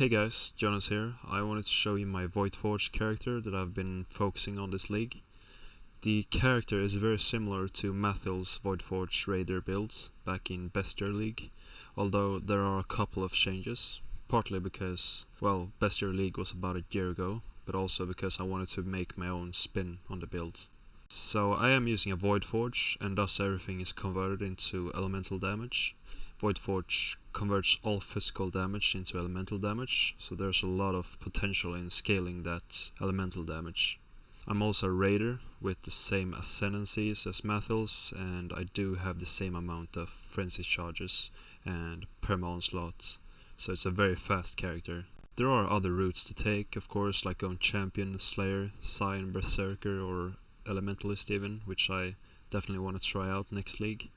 Hey guys, Jonas here. I wanted to show you my Voidforge character that I've been focusing on this league. The character is very similar to Mathil's Voidforge Raider builds back in Bestiary League, although there are a couple of changes, partly because, well, Bestiary League was about a year ago, but also because I wanted to make my own spin on the build. So I am using a Voidforge, and thus everything is converted into elemental damage. Voidforge converts all physical damage into elemental damage, so there's a lot of potential in scaling that elemental damage. I'm also a raider with the same ascendancies as Mathil's, and I do have the same amount of frenzy charges and perma-onslaught, so it's a very fast character. There are other routes to take, of course, like going champion, slayer, scion, berserker, or elementalist even, which I definitely want to try out next league.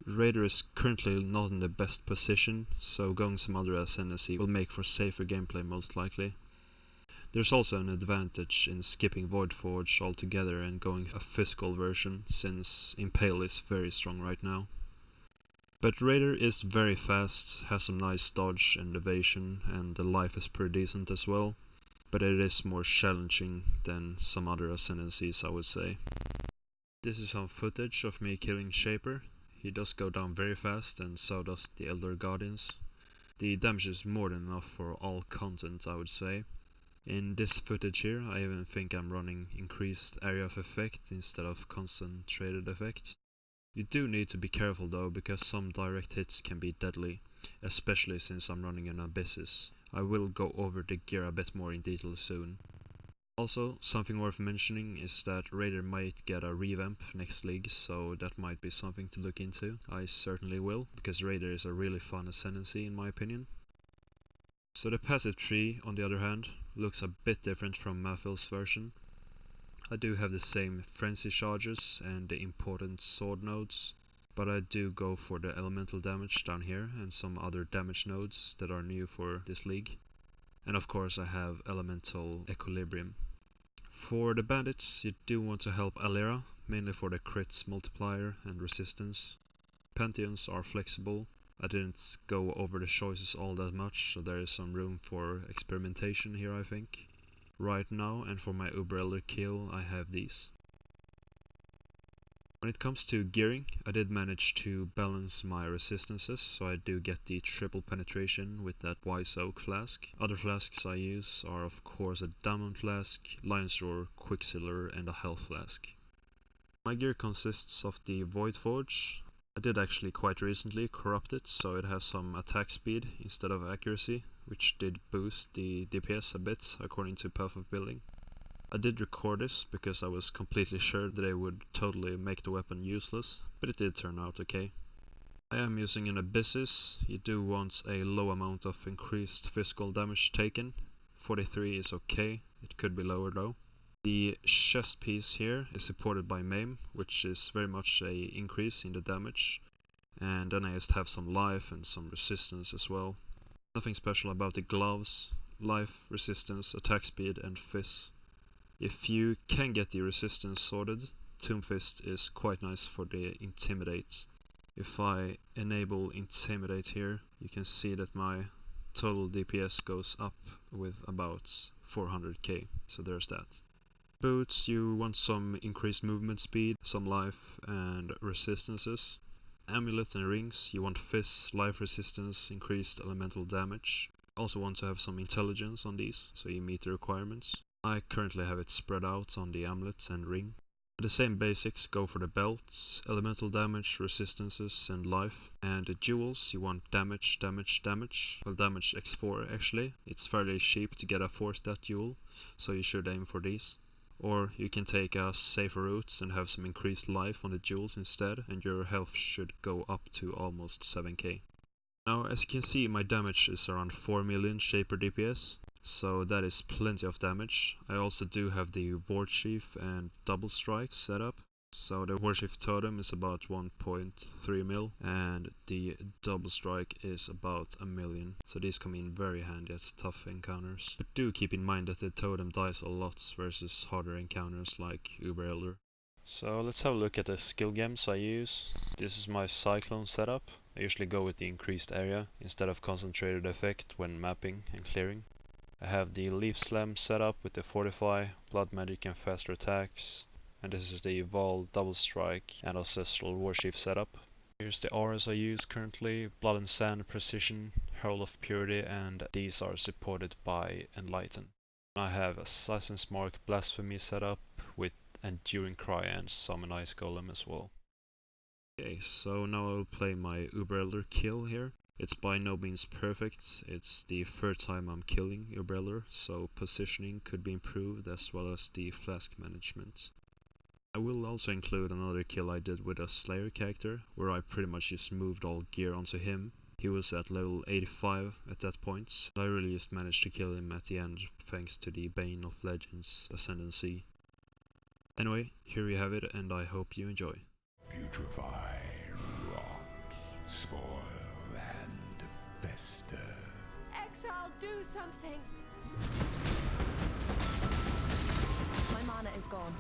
Raider is currently not in the best position, so going some other ascendancy will make for safer gameplay most likely. There's also an advantage in skipping Voidforge altogether and going a physical version, since Impale is very strong right now. But Raider is very fast, has some nice dodge and evasion, and the life is pretty decent as well, but it is more challenging than some other ascendancies, I would say. This is some footage of me killing Shaper. He does go down very fast, and so does the Elder Guardians. The damage is more than enough for all content, I would say. In this footage here, I even think I'm running increased area of effect instead of concentrated effect. You do need to be careful though, because some direct hits can be deadly, especially since I'm running an Abysses. I will go over the gear a bit more in detail soon. Also, something worth mentioning is that Raider might get a revamp next league, so that might be something to look into. I certainly will, because Raider is a really fun ascendancy in my opinion. So the passive tree, on the other hand, looks a bit different from Mathil's version. I do have the same frenzy charges and the important sword nodes, but I do go for the elemental damage down here and some other damage nodes that are new for this league. And of course I have elemental equilibrium. For the bandits, you do want to help Alera, mainly for the crits multiplier and resistance. Pantheons are flexible. I didn't go over the choices all that much, so there is some room for experimentation here I think. Right now, and for my Uber Elder kill, I have these. When it comes to gearing, I did manage to balance my resistances, so I do get the triple penetration with that Wise Oak flask. Other flasks I use are of course a Diamond flask, Lion's Roar, Quicksilver and a Health flask. My gear consists of the Voidforge. I did actually quite recently corrupt it, so it has some attack speed instead of accuracy, which did boost the DPS a bit according to path of building. I did record this because I was completely sure that it would totally make the weapon useless, but it did turn out okay. I am using an Abysses. You do want a low amount of increased physical damage taken. 43 is okay, it could be lower though. The chest piece here is supported by Maim, which is very much a increase in the damage, and then I just have some life and some resistance as well. Nothing special about the gloves, life, resistance, attack speed and fizz. If you can get the resistance sorted, Tomb Fist is quite nice for the Intimidate. If I enable Intimidate here, you can see that my total DPS goes up with about 400k, so there's that. Boots, you want some increased movement speed, some life and resistances. Amulet and rings, you want fizz, life resistance, increased elemental damage. Also want to have some intelligence on these, so you meet the requirements. I currently have it spread out on the amulet and ring. The same basics go for the belts, elemental damage, resistances and life. And the jewels, you want damage, damage, damage. Well, damage x4 actually. It's fairly cheap to get a 4-stat jewel, so you should aim for these. Or you can take a safer route and have some increased life on the jewels instead, and your health should go up to almost 7k. Now, as you can see, my damage is around 4 million Shaper DPS, so that is plenty of damage. I also do have the Warchief and Double Strike set up. So the Warchief Totem is about 1.3 mil, and the Double Strike is about a million. So these come in very handy at tough encounters. But do keep in mind that the Totem dies a lot versus harder encounters like Uber Elder. So let's have a look at the skill gems I use. This is my Cyclone setup. I usually go with the increased area instead of concentrated effect when mapping and clearing. I have the Leaf Slam setup with the Fortify, Blood Magic and faster attacks. And this is the Val Double Strike and Ancestral Warchief setup. Here's the auras I use currently: Blood and Sand, Precision, Herald of Purity, and these are supported by Enlighten. I have Assassin's Mark Blasphemy setup with Enduring Cry and Summon Ice Golem as well. Okay, so now I'll play my Uber Elder kill here. It's by no means perfect, it's the third time I'm killing Uber Elder, so positioning could be improved as well as the flask management. I will also include another kill I did with a Slayer character, where I pretty much just moved all gear onto him. He was at level 85 at that point, and I really just managed to kill him at the end thanks to the Bane of Legends Ascendancy. Anyway, here you have it, and I hope you enjoy. Putrefy, rot, spoil, and fester. Exile, do something! My mana is gone.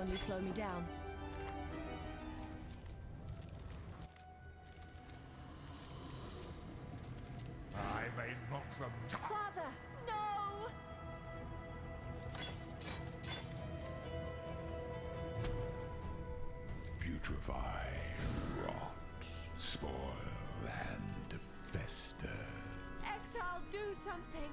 only slow me down. I may not Father, no! putrefy, rot, spoil, and fester. Exile, do something!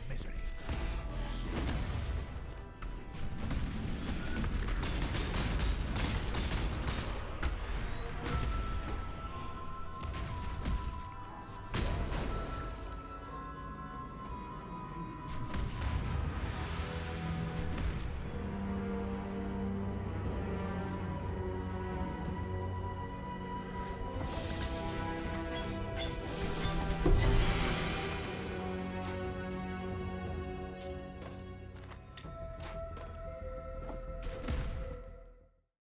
misery.